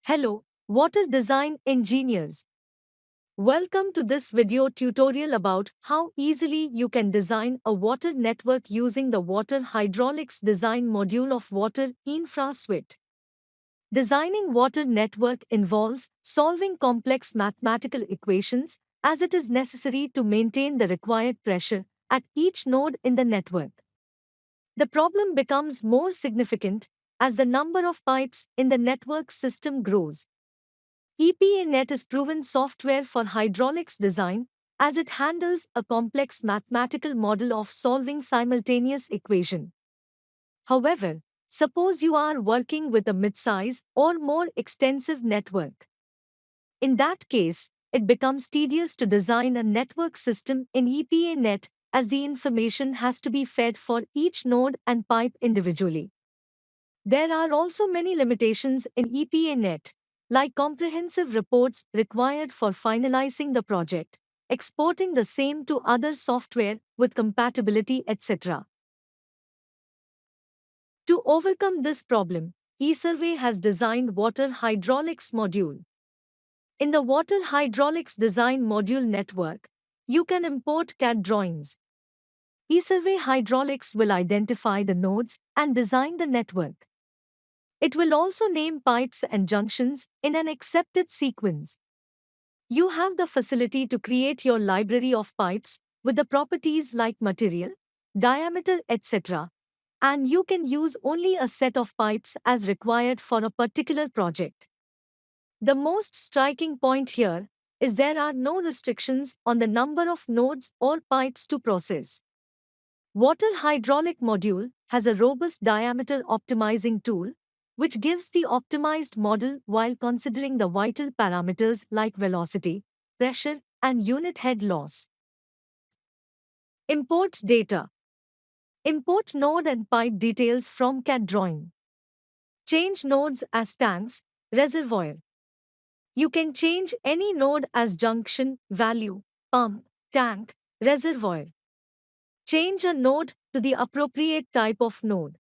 Hello, water design engineers. Welcome to this video tutorial about how easily you can design a water network using the Water Hydraulics Design module of Water Infra suite. Designing water network involves solving complex mathematical equations as it is necessary to maintain the required pressure at each node in the network. The problem becomes more significant as the number of pipes in the network system grows. EPA Net is proven software for hydraulics design as it handles a complex mathematical model of solving simultaneous equation. However, suppose you are working with a mid-size or more extensive network. In that case, it becomes tedious to design a network system in EPA Net as the information has to be fed for each node and pipe individually. There are also many limitations in EPA Net, like comprehensive reports required for finalizing the project, exporting the same to other software with compatibility, etc. To overcome this problem, Esurvey has designed Water Hydraulics Module. In the Water Hydraulics Design Module network, you can import CAD drawings. Esurvey Hydraulics will identify the nodes and design the network. It will also name pipes and junctions in an accepted sequence. You have the facility to create your library of pipes with the properties like material, diameter, etc. And you can use only a set of pipes as required for a particular project. The most striking point here is there are no restrictions on the number of nodes or pipes to process. Water Hydraulic Module has a robust diameter optimizing tool which gives the optimized model while considering the vital parameters like velocity, pressure, and unit head loss. Import data. Import node and pipe details from CAD drawing. Change nodes as tanks, reservoir. You can change any node as junction, value, pump, tank, reservoir. Change a node to the appropriate type of node.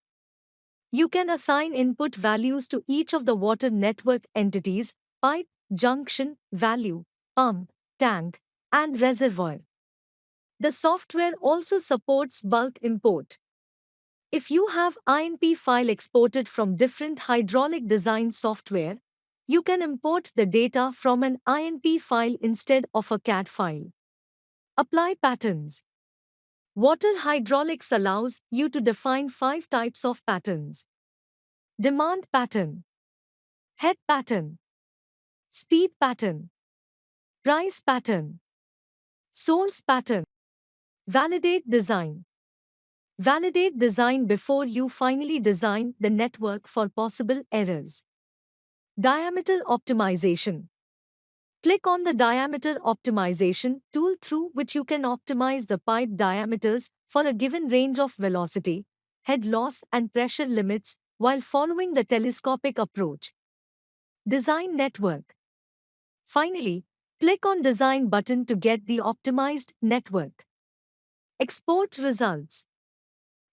You can assign input values to each of the water network entities: pipe, junction, value, pump, tank, and reservoir. The software also supports bulk import. If you have INP file exported from different hydraulic design software, you can import the data from an INP file instead of a CAD file. Apply patterns. Water hydraulics allows you to define 5 types of patterns: demand pattern, head pattern, speed pattern, price pattern, source pattern. Validate design. Validate design before you finally design the network for possible errors. Diameter optimization. Click on the diameter optimization tool through which you can optimize the pipe diameters for a given range of velocity, head loss, and pressure limits while following the telescopic approach. Design network. Finally, click on Design button to get the optimized network. Export results.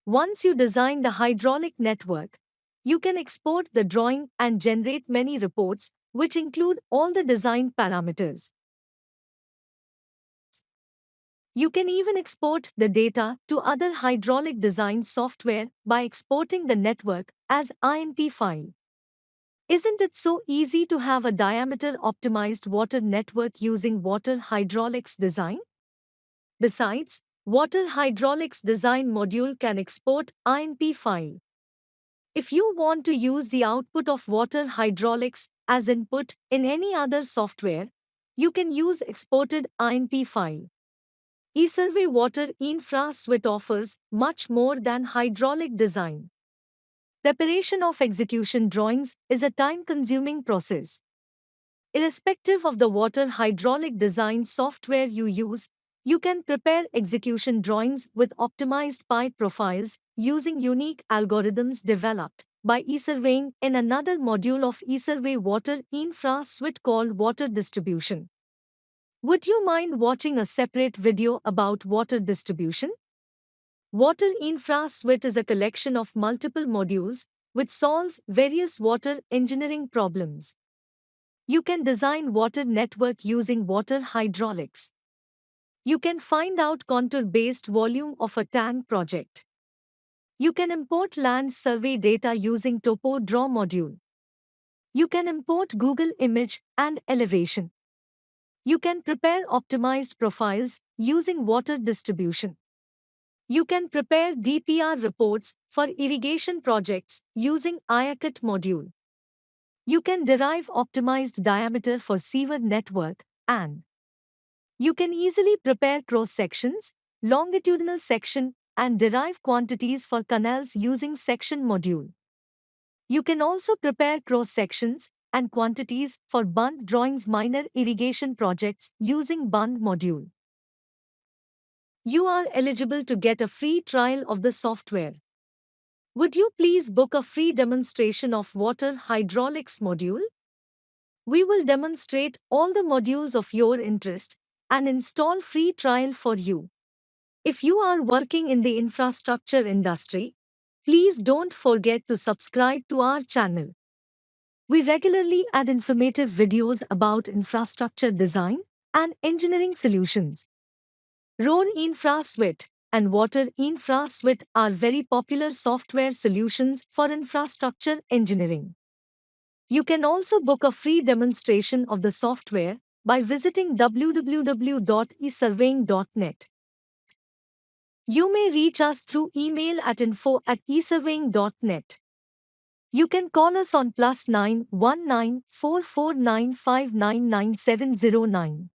Once you design the hydraulic network, you can export the drawing and generate many reports which include all the design parameters. You can even export the data to other hydraulic design software by exporting the network as INP file. Isn't it so easy to have a diameter optimized water network using water hydraulics design? Besides, Water Hydraulics Design module can export INP file. If you want to use the output of water hydraulics as input in any other software, you can use exported INP file. Esurvey Water Infra suite offers much more than hydraulic design. Preparation of execution drawings is a time-consuming process. Irrespective of the water hydraulic design software you use, you can prepare execution drawings with optimized pipe profiles using unique algorithms developed by Esurveying in another module of Esurvey Water Infra suite called Water Distribution. Would you mind watching a separate video about water distribution? Water Infra suite is a collection of multiple modules which solves various water engineering problems. You can design water network using water hydraulics. You can find out contour-based volume of a tank project. You can import land survey data using Topo Draw module. You can import Google image and elevation. You can prepare optimized profiles using water distribution. You can prepare DPR reports for irrigation projects using Autocad module. You can derive optimized diameter for sewer network, and you can easily prepare cross sections, longitudinal section, and derive quantities for canals using section module. You can also prepare cross sections and quantities for bund drawings minor irrigation projects using bund module. You are eligible to get a free trial of the software. Would you please book a free demonstration of water hydraulics module? We will demonstrate all the modules of your interest and install free trial for you. If you are working in the infrastructure industry, please don't forget to subscribe to our channel. We regularly add informative videos about infrastructure design and engineering solutions. Road Infra Suite and Water Infra Suite are very popular software solutions for infrastructure engineering. You can also book a free demonstration of the software by visiting www.esurveying.net. You may reach us through email at info@esurveying.net. You can call us on +919 449 599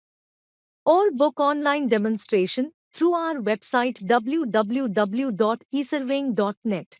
or book online demonstration through our website www.esurveying.net.